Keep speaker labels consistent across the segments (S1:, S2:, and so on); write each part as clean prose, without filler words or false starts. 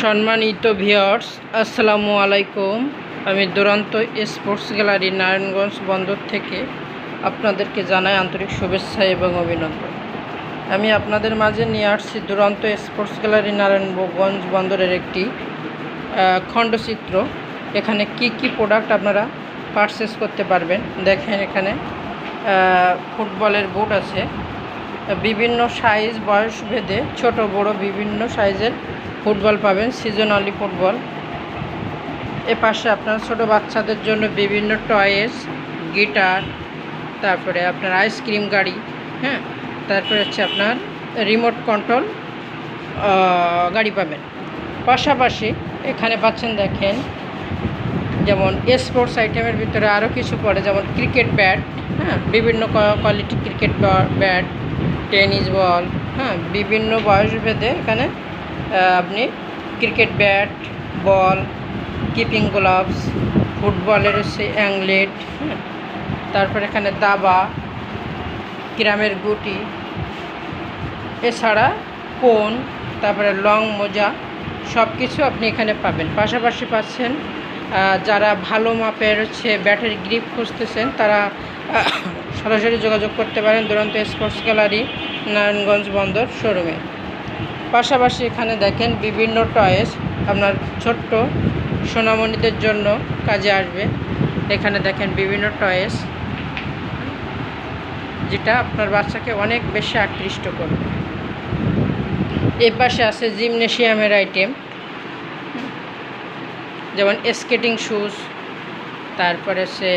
S1: সম্মানিত ভিউয়ার্স, আসসালামু আলাইকুম। আমি দুরন্ত স্পোর্টস গ্যালারি নারায়ণগঞ্জ বন্দর থেকে আপনাদেরকে জানাই আন্তরিক শুভেচ্ছা এবং অভিনন্দন। আমি আপনাদের মাঝে নিয়ে আসছি দুরন্ত স্পোর্টস গ্যালারি নারায়ণগঞ্জ বন্দরের একটি খণ্ডচিত্র। এখানে কি কি প্রোডাক্ট আপনারা পারচেস করতে পারবেন দেখেন। এখানে ফুটবলের বুট আছে, বিভিন্ন সাইজ বয়স ভেদে ছোট বড় বিভিন্ন সাইজের ফুটবল পাবেন, সিজনালি ফুটবল। এ পাশে আপনার ছোট বাচ্চাদের জন্য বিভিন্ন টয়েস, গিটার, তারপরে আপনার আইসক্রিম গাড়ি, তারপরে হচ্ছে আপনার রিমোট কন্ট্রোল গাড়ি পাবেন। পাশাপাশি এখানে পাচ্ছেন দেখেন, যেমন স্পোর্টস আইটেমের ভিতরে আরও কিছু পড়ে, যেমন ক্রিকেট ব্যাট, বিভিন্ন কোয়ালিটির ক্রিকেট ব্যাট, টেনিস বল, বিভিন্ন বয়স ভেদে এখানে আপনি ক্রিকেট ব্যাট, বল, কিপিং গ্লাভস, ফুটবলের হচ্ছে অ্যাংলেট, তারপর এখানে দাবা, গ্রামের গুটি, এছাড়া কোন, তারপরে লং মোজা, সব কিছু আপনি এখানে পাবেন। পাশাপাশি পাচ্ছেন যারা ভালো মাপের হচ্ছে ব্যাটের গ্রিপ খুঁজতেছেন তারা সরাসরি যোগাযোগ করতে পারেন দুরন্ত স্পোর্টস গ্যালারি নারায়ণগঞ্জ বন্দর শোরুমে। পাশাপাশি এখানে দেখেন বিভিন্ন টয়েস আপনার ছোট্ট সোনামণিদের জন্য কাজে আসবে। এখানে দেখেন বিভিন্ন টয়েস, যেটা আপনার বাচ্চাকে অনেক বেশি আকৃষ্ট করবে। এর পাশে আছে জিমনেশিয়ামের আইটেম, যেমন স্কেটিং শুজ, তারপরে সে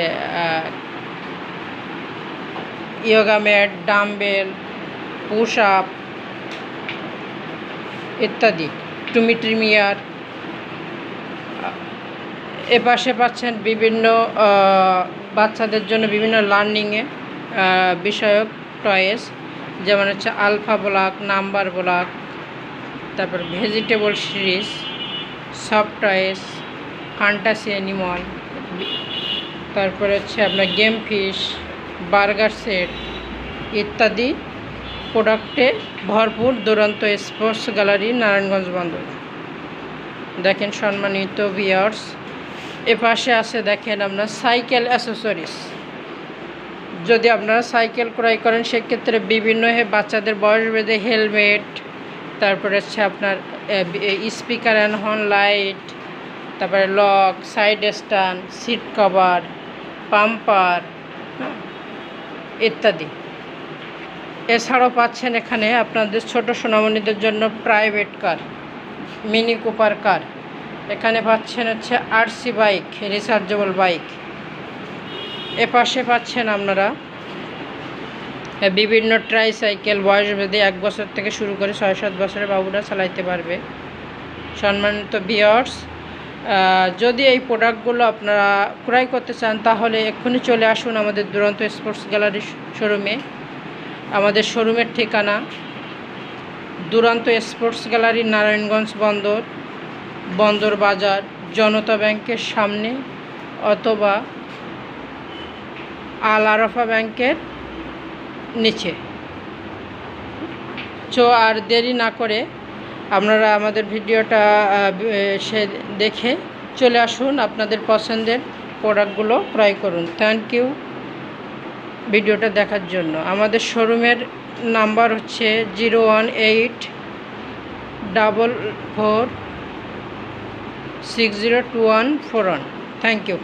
S1: yoga mat, dumbbell, push up ইত্যাদি, টুমিট্রিমিয়ার। এ পাশে পাচ্ছেন বিভিন্ন বাচ্চাদের জন্য বিভিন্ন লার্নিংয়ে বিষয়ক টয়েস, যেমন হচ্ছে আলফা ব্লক, নাম্বার ব্লক, তারপর vegetable series, soft toys, fantasy animal, তারপরে হচ্ছে আপনার গেম ফিশ, বার্গার সেট ইত্যাদি প্রোডাক্টে ভরপুর দুরন্ত স্পোর্টস গ্যালারি নারায়ণগঞ্জ বন্দর। দেখেন সম্মানিত ভিউয়ার্স, এ পাশে আছে দেখেন আপনার সাইকেল অ্যাসেসরিজ। যদি আপনারা সাইকেল ক্রয় করেন সেক্ষেত্রে বিভিন্ন বাচ্চাদের বয়স ভেদে হেলমেট, তারপরে হচ্ছে আপনার স্পিকার অ্যান্ড হর্ন লাইট, তারপরে lock, side stand, seat cover, bumper ইত্যাদি। এছাড়াও পাচ্ছেন এখানে আপনাদের ছোট সোনামণিদের জন্য private car, mini Cooper car. এখানে পাচ্ছেন হচ্ছে আরসি বাইক, রিচার্জেবল বাইক। এ পাশে পাচ্ছেন আপনারা বিভিন্ন ট্রাইসাইকেল, বয়স ভেদে 1 বছর থেকে শুরু করে 6-7 বছরের বাবুরা চালাইতে পারবে। সম্মানিত ভিউয়ার্স, যদি এই প্রোডাক্টগুলো আপনারা ক্রয় করতে চান তাহলে এক্ষুনি চলে আসুন আমাদের দুরন্ত স্পোর্টস গ্যালারি শোরুমে। আমাদের শোরুমের ঠিকানা দুরন্ত স্পোর্টস গ্যালারি নারায়ণগঞ্জ বন্দর বাজার, জনতা ব্যাংকের সামনে, অথবা আল আরাফা ব্যাংকের নিচে। আর দেরি না করে আপনারা আমাদের ভিডিওটা দেখে চলে আসুন, আপনাদের পছন্দের প্রোডাক্টগুলো ক্রয় করুন। থ্যাংক ইউ ভিডিওটা দেখার জন্য। আমাদের শোরুমের নাম্বার হচ্ছে 01844602141। Thank you.